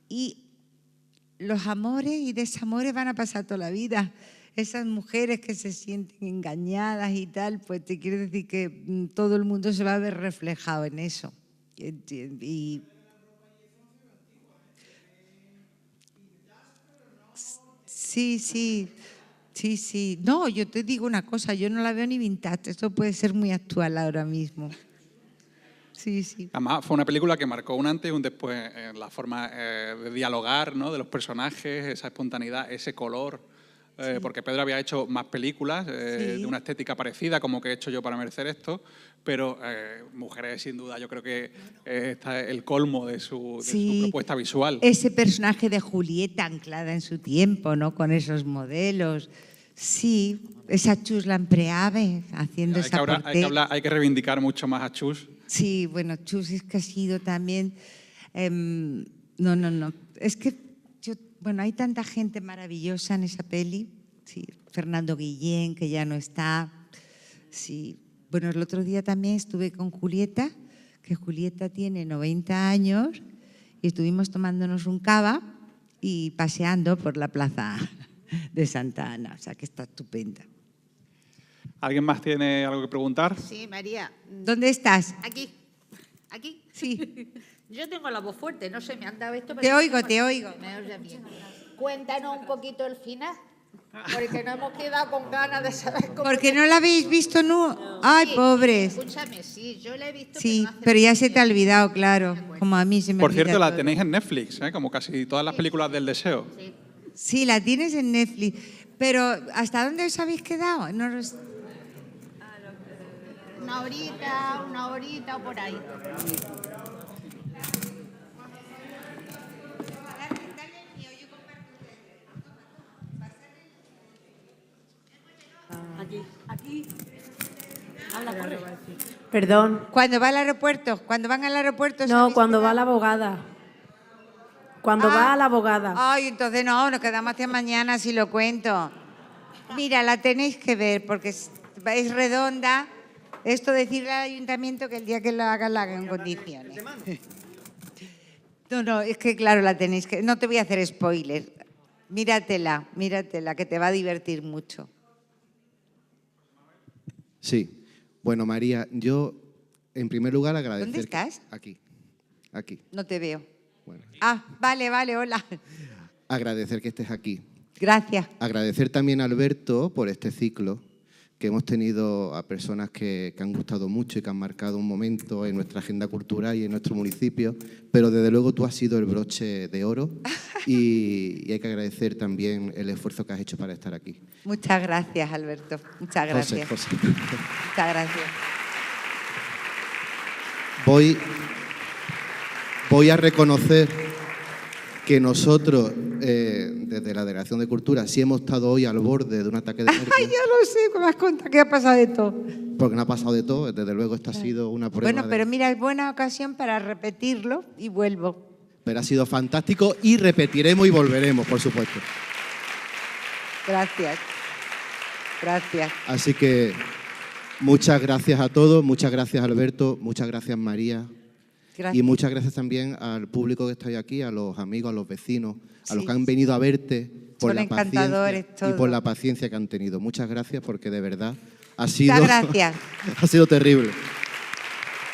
y los amores y desamores van a pasar toda la vida. Esas mujeres que se sienten engañadas y tal, pues te quiero decir que todo el mundo se va a ver reflejado en eso. Y sí, sí, Sí, sí. No, yo te digo una cosa, yo no la veo ni vintage, esto puede ser muy actual ahora mismo. Sí, sí. Además, fue una película que marcó un antes y un después en la forma de dialogar, ¿no? De los personajes, esa espontaneidad, ese color. Porque Pedro había hecho más películas de una estética parecida, como que he hecho yo para merecer esto, pero Mujeres, sin duda, yo creo que está el colmo de su propuesta visual. Ese personaje de Julieta anclada en su tiempo, ¿no? Con esos modelos. Sí, esa Chus Lampreave haciendo esa portera. Hay que reivindicar mucho más a Chus. Sí, bueno, Chus es que ha sido también... no. Es que bueno, hay tanta gente maravillosa en esa peli. Sí, Fernando Guillén, que ya no está. Sí. Bueno, el otro día también estuve con Julieta, que Julieta tiene 90 años, y estuvimos tomándonos un cava y paseando por la plaza de Santa Ana. O sea, que está estupenda. ¿Alguien más tiene algo que preguntar? Sí, María. ¿Dónde estás? Aquí. ¿Aquí? Sí. Yo tengo la voz fuerte, no sé, me han dado esto. Te oigo. Me oye bien. Cuéntanos un poquito el final, porque no hemos quedado con ganas de saber cómo... Porque no la habéis visto, ¿no? Ay, Sí, pobres. Escúchame, sí, yo la he visto. Sí, no hace pero ya mucho se te ha tiempo. olvidado, claro. Como a mí se me Por olvida cierto, la todo. tenéis en Netflix, como casi todas las películas del deseo. Sí. Sí, la tienes en Netflix. Pero ¿hasta dónde os habéis quedado? No los- Una horita o por ahí. Aquí. Habla, corre. Perdón. Cuando va al aeropuerto, cuando van al aeropuerto... ¿os No, habéis cuando va quedado? la abogada. Cuando va a la abogada. Ay, entonces no, nos quedamos hasta mañana si lo cuento. Mira, la tenéis que ver porque es redonda. Esto decirle al ayuntamiento que el día que lo haga en condiciones. No, es que claro, la tenéis que... No te voy a hacer spoiler. Míratela, que te va a divertir mucho. Sí. Bueno, María, yo en primer lugar agradecer... ¿Dónde estás? Aquí. No te veo. Bueno, Ah, vale, hola. agradecer que estés aquí. Gracias. Agradecer también a Alberto por este ciclo, que hemos tenido a personas que han gustado mucho y que han marcado un momento en nuestra agenda cultural y en nuestro municipio, pero desde luego tú has sido el broche de oro y hay que agradecer también el esfuerzo que has hecho para estar aquí. Muchas gracias, Alberto. Muchas gracias. José. Muchas gracias. Voy a reconocer que nosotros, desde la Delegación de Cultura, sí hemos estado hoy al borde de un ataque de nervios. Ay, yo lo sé, ¿cómo has contado que ha pasado de todo? Porque no ha pasado de todo, desde luego esta ha sido una prueba. Bueno, pero mira, es buena ocasión para repetirlo y vuelvo. Pero ha sido fantástico y repetiremos y volveremos, por supuesto. Gracias. Gracias. Así que muchas gracias a todos, muchas gracias Alberto, muchas gracias María. Gracias. Y muchas gracias también al público que está hoy aquí, a los amigos, a los vecinos, a los Sí. que han venido a verte por Son la encantadores paciencia y por todos. la paciencia que han tenido. Muchas gracias porque de verdad ha sido, Muchas gracias. ha sido terrible.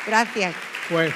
Gracias. Pues